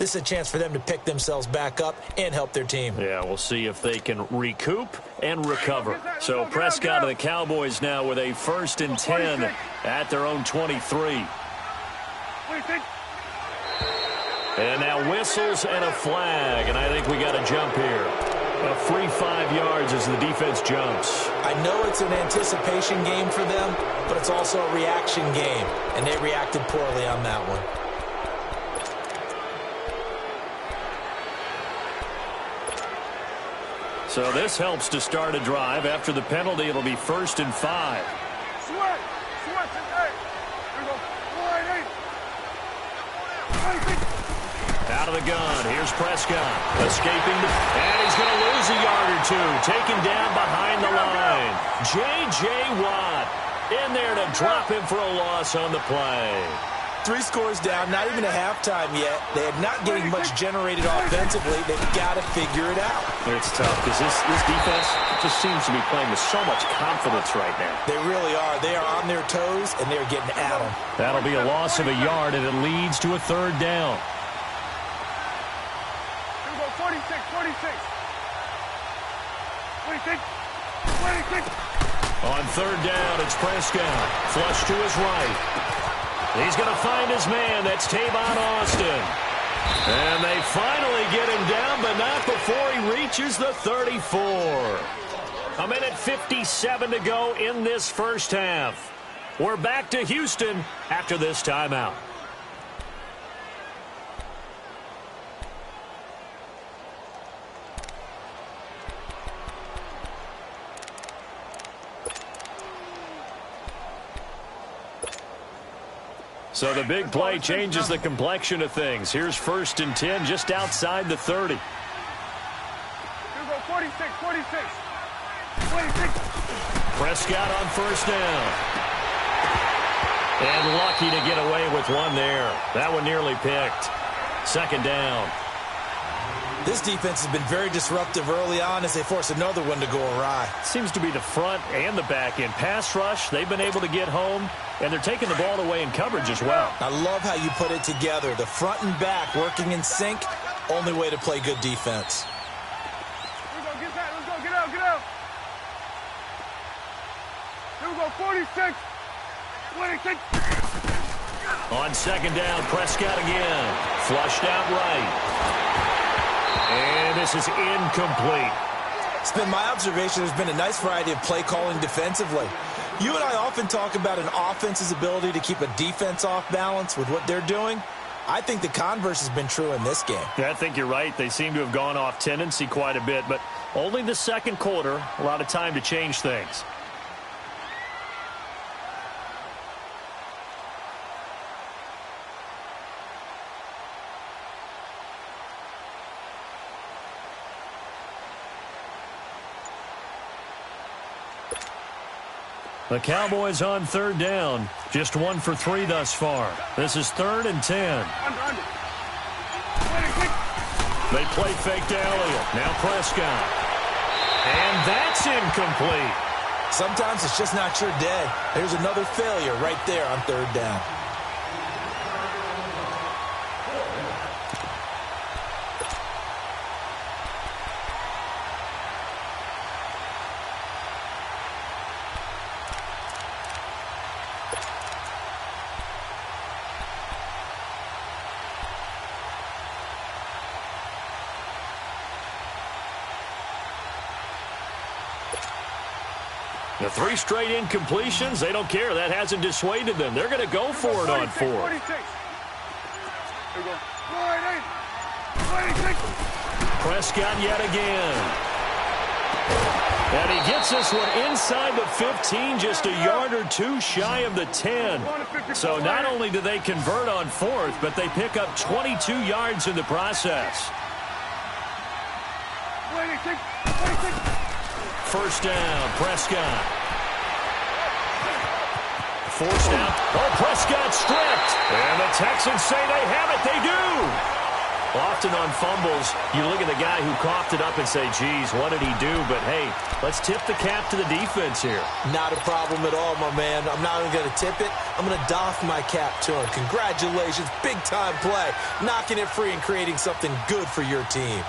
This is a chance for them to pick themselves back up and help their team. Yeah, we'll see if they can recoup and recover. So Prescott and the Cowboys now with a 1st and 10 at their own 23. And now whistles and a flag, and I think we got a jump here. A free 5 yards as the defense jumps. I know it's an anticipation game for them, but it's also a reaction game, and they reacted poorly on that one. So this helps to start a drive. After the penalty, it'll be 1st and 5. Out of the gun, here's Prescott. Escaping, and he's going to lose a yard or two. Taken down behind the line. J.J. Watt in there to drop him for a loss on the play. 3 scores down, not even a halftime yet. They are not getting much generated offensively. They've got to figure it out. It's tough because this defense just seems to be playing with so much confidence right now. They really are. They are on their toes, and they're getting at them. That'll be a loss of a yard, and it leads to a 3rd down. 46. On 3rd down, it's Prescott. Flush to his right. He's going to find his man. That's Tavon Austin. And they finally get him down, but not before he reaches the 34. 1:57 to go in this first half. We're back to Houston after this timeout. So the big play changes the complexion of things. Here's 1st and 10 just outside the 30. 46. Prescott on 1st down. And lucky to get away with one there. That one nearly picked. 2nd down. This defense has been very disruptive early on as they force another one to go awry. Seems to be the front and the back end. Pass rush, they've been able to get home, and they're taking the ball away in coverage as well. I love how you put it together. The front and back working in sync, only way to play good defense. Let's go, get out. Here we go, 46. On 2nd down, Prescott again. Flushed out right. And this is incomplete. It's been my observation there's been a nice variety of play calling defensively. You and I often talk about an offense's ability to keep a defense off balance with what they're doing. I think the converse has been true in this game. Yeah, I think you're right. They seem to have gone off tendency quite a bit, but only the 2nd quarter, a lot of time to change things. The Cowboys on 3rd down. Just 1 for 3 thus far. This is 3rd and 10. They play fake to Elliott. Now Prescott. And that's incomplete. Sometimes it's just not your day. There's another failure right there on 3rd down. The 3 straight incompletions, they don't care. That hasn't dissuaded them. They're going to go for it on 4th. Prescott yet again. And he gets this one inside the 15, just a yard or 2 shy of the 10. So not only do they convert on 4th, but they pick up 22 yards in the process. 1st down, Prescott. 4th down. Oh, Prescott stripped. And the Texans say they have it. They do. Often on fumbles, you look at the guy who coughed it up and say, geez, what did he do? But, hey, let's tip the cap to the defense here. Not a problem at all, my man. I'm not even going to tip it. I'm going to doff my cap to him. Congratulations. Big-time play. Knocking it free and creating something good for your team.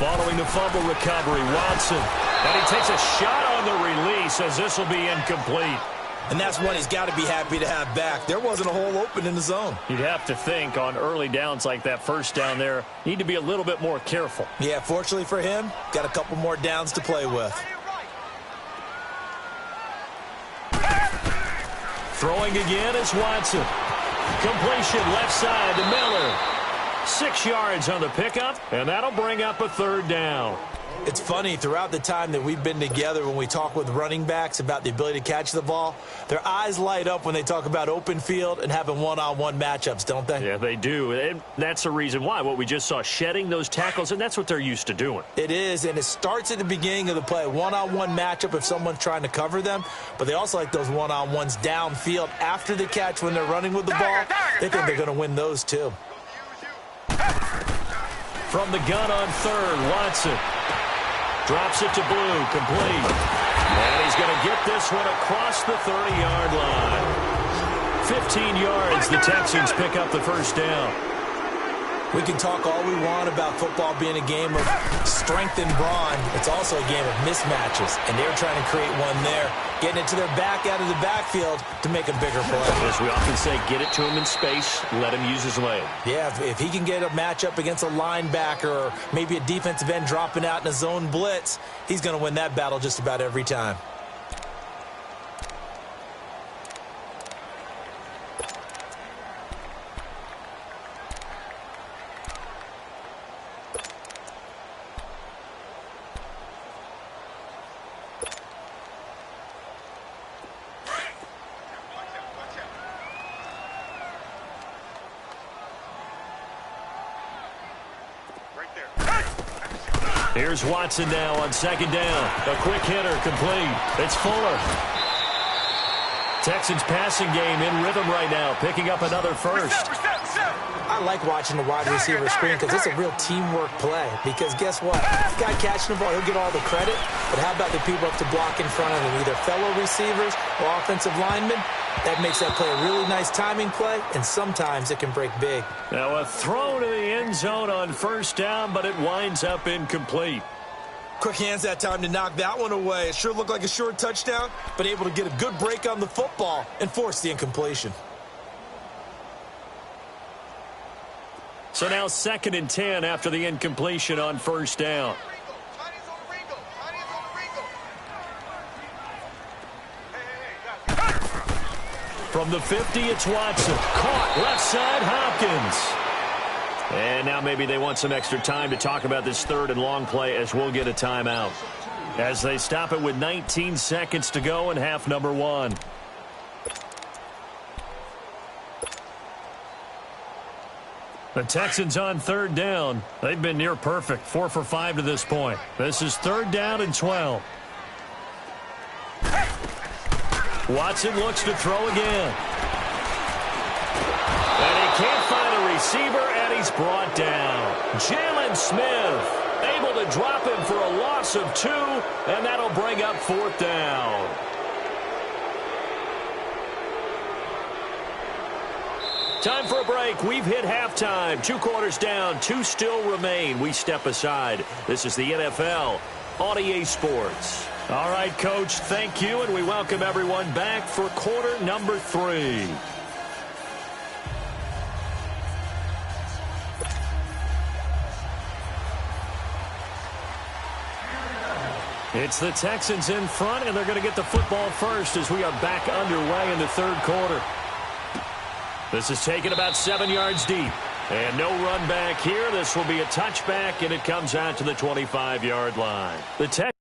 Following the fumble recovery, Watson. And he takes a shot on the release as this will be incomplete. And that's one he's got to be happy to have back. There wasn't a hole open in the zone. You'd have to think on early downs like that first down there, need to be a little bit more careful. Yeah, fortunately for him, got a couple more downs to play with. Throwing again is Watson. Completion left side to Miller. 6 yards on the pickup, and that'll bring up a third down. It's funny, throughout the time that we've been together, when we talk with running backs about the ability to catch the ball, their eyes light up when they talk about open field and having one-on-one matchups, don't they? Yeah, they do. And that's the reason why. What we just saw, shedding those tackles, and that's what they're used to doing. It is, and it starts at the beginning of the play. One-on-one matchup if someone's trying to cover them, but they also like those one-on-ones downfield after the catch when they're running with the ball. They think they're going to win those, too. From the gun on third, Watson. Drops it to Blue, complete. And he's going to get this one across the 30-yard line. 15 yards, the Texans pick up the first down. We can talk all we want about football being a game of strength and brawn. It's also a game of mismatches, and they're trying to create one there, getting it to their back out of the backfield to make a bigger play. As we often say, get it to him in space, let him use his leg. Yeah, if he can get a matchup against a linebacker or maybe a defensive end dropping out in a zone blitz, he's going to win that battle just about every time. Here's Watson now on second down. A quick hitter, complete. It's Fuller. Texans passing game in rhythm right now, picking up another first. I like watching the wide receiver screen because it's a real teamwork play. Because guess what? This guy catching the ball, he'll get all the credit. But how about the people up to block in front of him, either fellow receivers or offensive linemen? That makes that play a really nice timing play, and sometimes it can break big. Now a throw to the end zone on first down, but it winds up incomplete. Quick hands that time to knock that one away. It sure looked like a short touchdown, but able to get a good break on the football and force the incompletion. So now 2nd and 10 after the incompletion on first down. From the 50, it's Watson. Caught left side, Hopkins. And now maybe they want some extra time to talk about this third and long play as we'll get a timeout. As they stop it with 19 seconds to go in half number 1. The Texans on third down. They've been near perfect, 4 for 5 to this point. This is 3rd down and 12. Watson looks to throw again. And he can't find a receiver, and he's brought down. Jalen Smith able to drop him for a loss of 2, and that'll bring up 4th down. Time for a break. We've hit halftime. 2 quarters down. 2 still remain. We step aside. This is the NFL on EA Sports. All right, Coach, thank you, and we welcome everyone back for quarter number 3. It's the Texans in front, and they're going to get the football first as we are back underway in the 3rd quarter. This is taken about 7 yards deep. And no run back here. This will be a touchback, and it comes out to the 25-yard line. The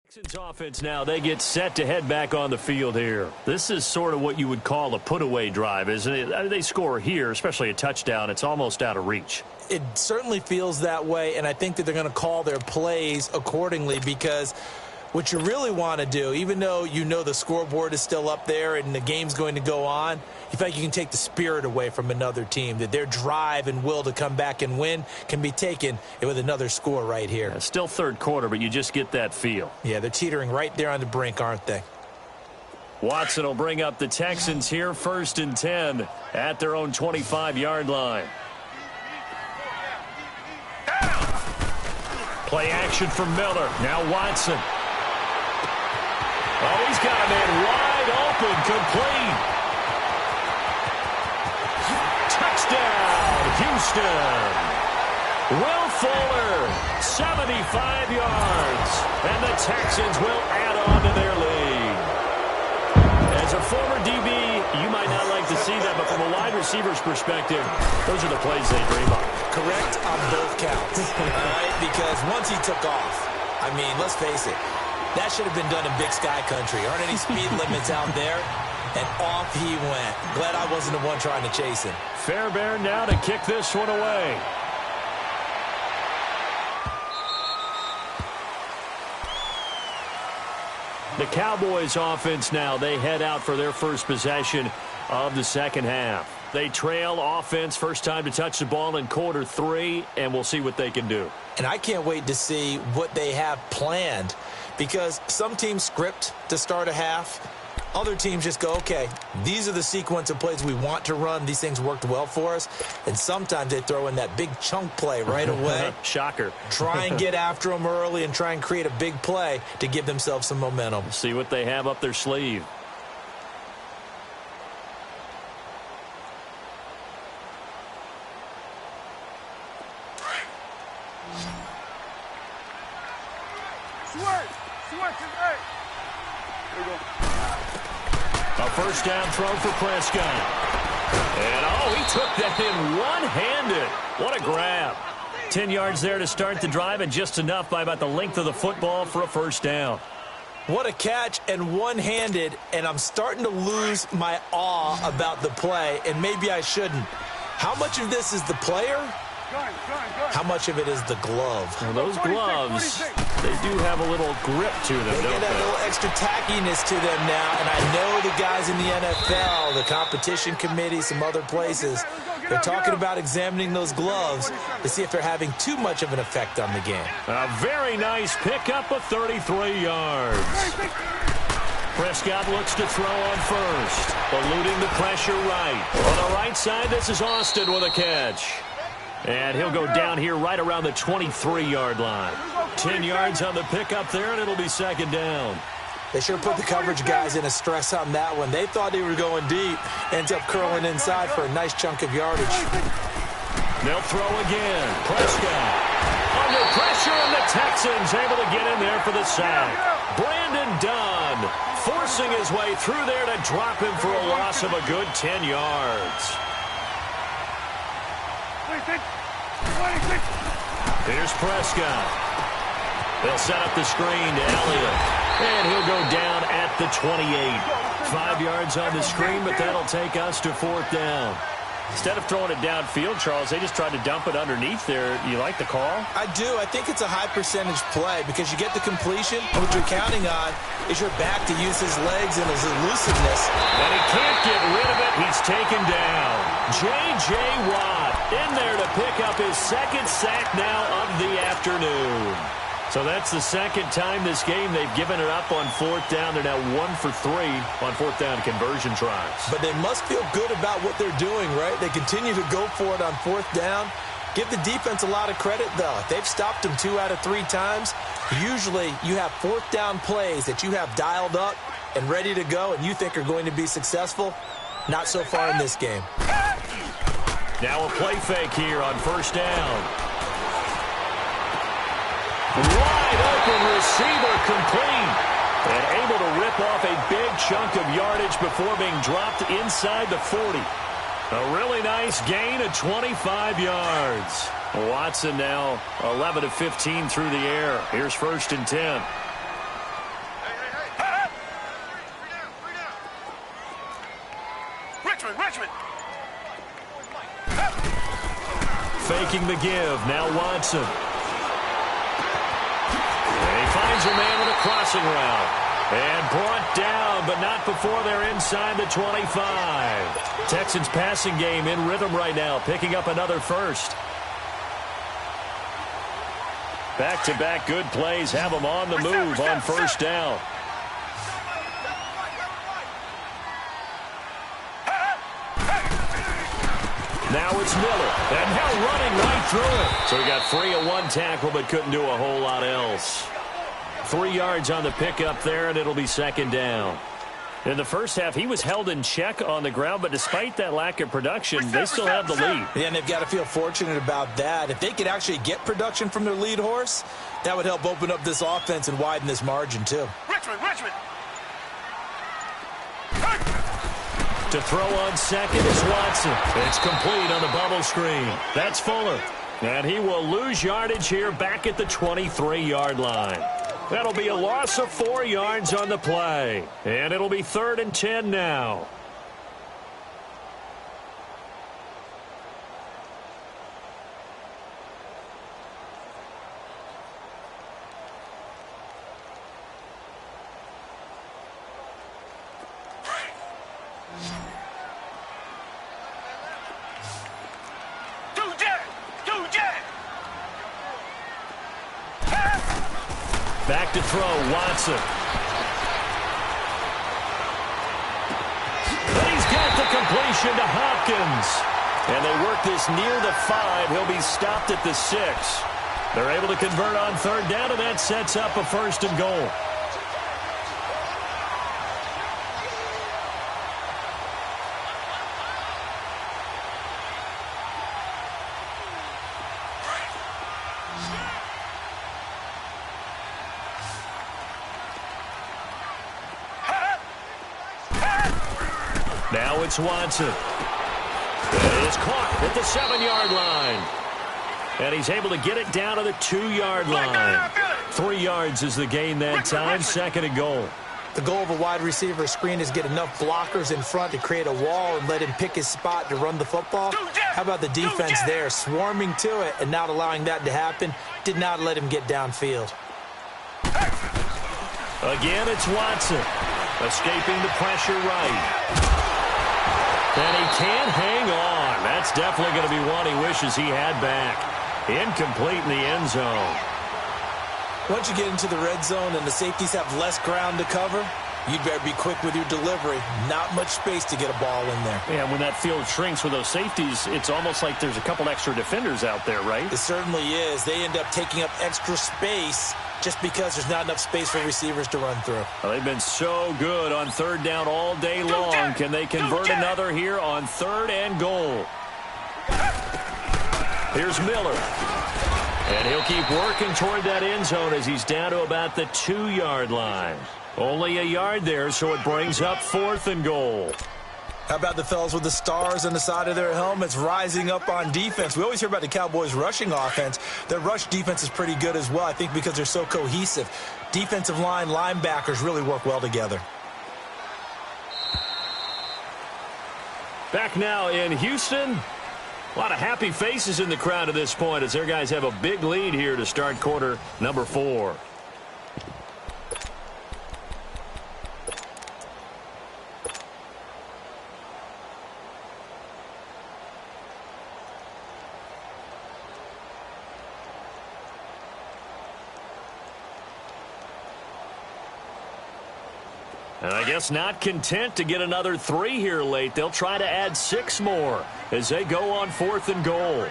Texans offense now, they get set to head back on the field here. This is sort of what you would call a put-away drive, isn't it? They score here, especially a touchdown. It's almost out of reach. It certainly feels that way, and I think that they're going to call their plays accordingly because what you really want to do, even though you know the scoreboard is still up there and the game's going to go on, you feel like you can take the spirit away from another team, that their drive and will to come back and win can be taken with another score right here. Yeah, still third quarter, but you just get that feel. Yeah, they're teetering right there on the brink, aren't they? Watson will bring up the Texans here, 1st and 10 at their own 25-yard line. Play action from Miller. Now Watson. Oh, he's got a man wide open, complete. Touchdown, Houston. Will Fuller, 75 yards. And the Texans will add on to their lead. As a former DB, you might not like to see that, but from a wide receiver's perspective, those are the plays they dream of. Correct on both counts, all right? Because once he took off, I mean, let's face it, that should have been done in Big Sky Country. Aren't any speed limits out there? And off he went. Glad I wasn't the one trying to chase him. Fairbairn now to kick this one away. The Cowboys offense now, they head out for their first possession of the second half. They trail offense, first time to touch the ball in quarter 3, and we'll see what they can do. And I can't wait to see what they have planned because some teams script to start a half. Other teams just go, okay, these are the sequence of plays we want to run. These things worked well for us. And sometimes they throw in that big chunk play right away. Shocker. Try and get after them early and try and create a big play to give themselves some momentum. See what they have up their sleeve. A first down throw for Prescott. And, oh, he took that in one-handed. What a grab. 10 yards there to start the drive, and just enough by about the length of the football for a first down. What a catch, and one-handed, and I'm starting to lose my awe about the play, and maybe I shouldn't. How much of this is the player? How much of it is the glove? Well, those gloves, they do have a little grip to them, They don't get a they? little extra tackiness to them now, and I know the guys in the NFL, the competition committee, some other places, they're talking about examining those gloves to see if they're having too much of an effect on the game. A very nice pickup of 33 yards. Prescott looks to throw on first, eluding the pressure right. On the right side, this is Austin with a catch. And he'll go down here right around the 23-yard line. 10 yards on the pickup there, and it'll be second down. They sure put the coverage guys in a stress on that one. They thought they were going deep. Ends up curling inside for a nice chunk of yardage. They'll throw again. Prescott under pressure, and the Texans able to get in there for the sack. Brandon Dunn forcing his way through there to drop him for a loss of a good 10 yards. Here's Prescott. They'll set up the screen to Elliott. And he'll go down at the 28. 5 yards on the screen, but that'll take us to fourth down. Instead of throwing it downfield, Charles, they just tried to dump it underneath there. You like the call? I do. I think it's a high-percentage play because you get the completion, and what you're counting on is your back to use his legs and his elusiveness. And he can't get rid of it. He's taken down. J.J. Watt in there to pick up his second sack now of the afternoon. So that's the second time this game they've given it up on fourth down. They're now 1 for 3 on fourth down conversion tries. But they must feel good about what they're doing, right? They continue to go for it on fourth down. Give the defense a lot of credit, though. They've stopped them 2 out of 3 times. Usually you have fourth down plays that you have dialed up and ready to go and you think are going to be successful. Not so far in this game. Now a play fake here on first down. Wide open receiver complete. And able to rip off a big chunk of yardage before being dropped inside the 40. A really nice gain of 25 yards. Watson now 11 of 15 through the air. Here's 1st and 10. taking the give. Now Watson. And he finds a man with a crossing route. And brought down, but not before they're inside the 25. Texans passing game in rhythm right now, picking up another first. Back-to-back good plays have them on the move on first down. Now it's Miller, and now running right through it. So he got free of one tackle, but couldn't do a whole lot else. 3 yards on the pickup there, and it'll be second down. In the first half, he was held in check on the ground, but despite that lack of production, they still have the lead. Yeah, and they've got to feel fortunate about that. If they could actually get production from their lead horse, that would help open up this offense and widen this margin, too. Richmond. To throw on second is Watson. It's complete on the bubble screen. That's Fuller. And he will lose yardage here back at the 23-yard line. That'll be a loss of 4 yards on the play. And it'll be 3rd and 10 now. Back to throw, Watson. But he's got the completion to Hopkins. And they work this near the 5. He'll be stopped at the 6. They're able to convert on 3rd down, and that sets up a 1st and goal. Now it's Watson. It is caught at the 7-yard line. And he's able to get it down to the 2-yard line. 3 yards is the gain that time, 2nd and goal. The goal of a wide receiver screen is get enough blockers in front to create a wall and let him pick his spot to run the football. How about the defense there, swarming to it and not allowing that to happen? Did not let him get downfield. Again, it's Watson. Escaping the pressure right. And he can't hang on. That's definitely going to be one he wishes he had back. Incomplete in the end zone. Once you get into the red zone and the safeties have less ground to cover, you'd better be quick with your delivery. Not much space to get a ball in there. Yeah, when that field shrinks with those safeties, it's almost like there's a couple extra defenders out there, right? It certainly is. They end up taking up extra space just because there's not enough space for receivers to run through. Well, they've been so good on 3rd down all day long. Can they convert another here on 3rd and goal? Here's Miller. And he'll keep working toward that end zone as he's down to about the 2-yard line. Only a yard there, so it brings up 4th and goal. How about the fellas with the stars on the side of their helmets rising up on defense? We always hear about the Cowboys' rushing offense. Their rush defense is pretty good as well, I think, because they're so cohesive. Defensive line, linebackers really work well together. Back now in Houston. A lot of happy faces in the crowd at this point as their guys have a big lead here to start quarter number 4. And I guess not content to get another 3 here late. They'll try to add 6 more as they go on 4th and goal.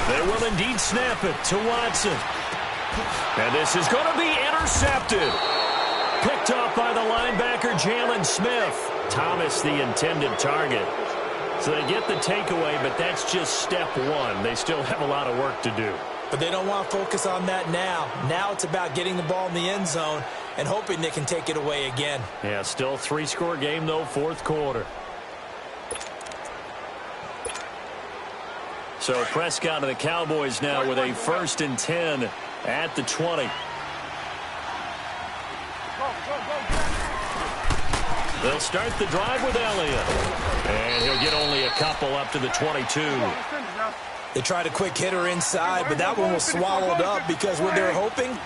They will indeed snap it to Watson. And this is going to be intercepted. Picked off by the linebacker, Jalen Smith. Thomas, the intended target. So they get the takeaway, but that's just step 1. They still have a lot of work to do. But they don't want to focus on that now. Now it's about getting the ball in the end zone and hoping they can take it away again. Yeah, still a 3-score game, though, 4th quarter. So Prescott and the Cowboys now with a 1st and 10 at the 20. They'll start the drive with Elliott. And he'll get only a couple up to the 22. They tried a quick hitter inside, but that one was swallowed up because what they're hoping,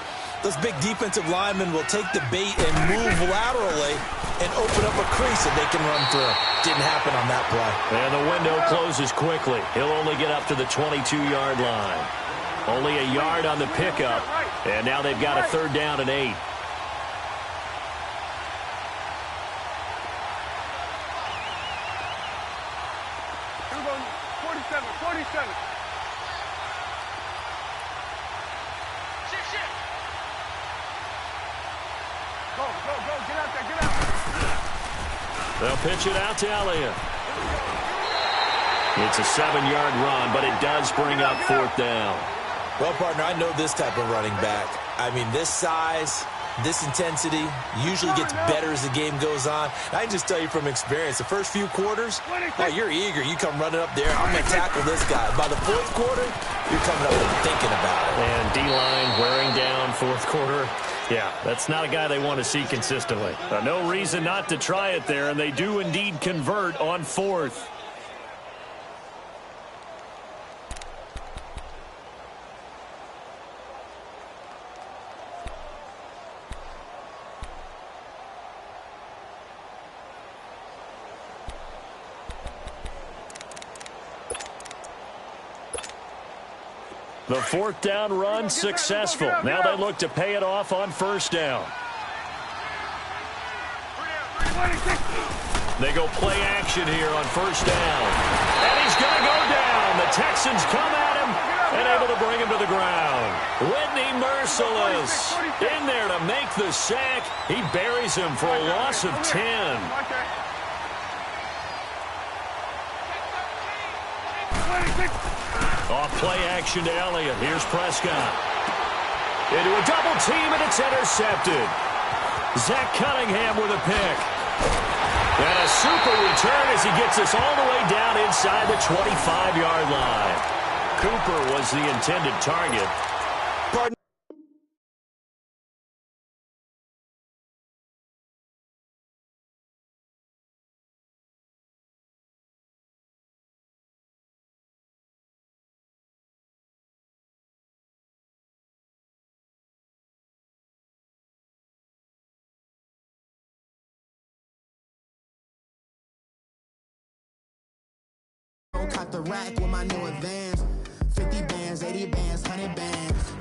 those big defensive linemen will take the bait and move laterally and open up a crease that they can run through. Didn't happen on that play. And the window closes quickly. He'll only get up to the 22-yard line. Only a yard on the pickup, and now they've got a 3rd down and 8. Here we go, 47. Go, get out there, get out. They'll pitch it out to Elliott. It's a 7-yard run, but it does bring up 4th down. Well, partner, I know this type of running back. I mean, this size, this intensity usually gets better as the game goes on. I can just tell you from experience, the first few quarters, oh, you're eager. You come running up there, I'm going to tackle this guy. By the 4th quarter, you're coming up and thinking about it. And D-line wearing down 4th quarter. Yeah, that's not a guy they want to see consistently. No reason not to try it there, and they do indeed convert on 4th. The 4th down run successful. Now they look to pay it off on 1st down. They go play action here on 1st down. And he's going to go down. The Texans come at him and able to bring him to the ground. Whitney Merciless in there to make the sack. He buries him for a loss of 10. Off play action to Elliott. Here's Prescott. Into a double team, and it's intercepted. Zach Cunningham with a pick. And a super return as he gets us all the way down inside the 25-yard line. Cooper was the intended target. Pardon? Caught the rack with my new advance. 50 bands, 80 bands, 100 bands.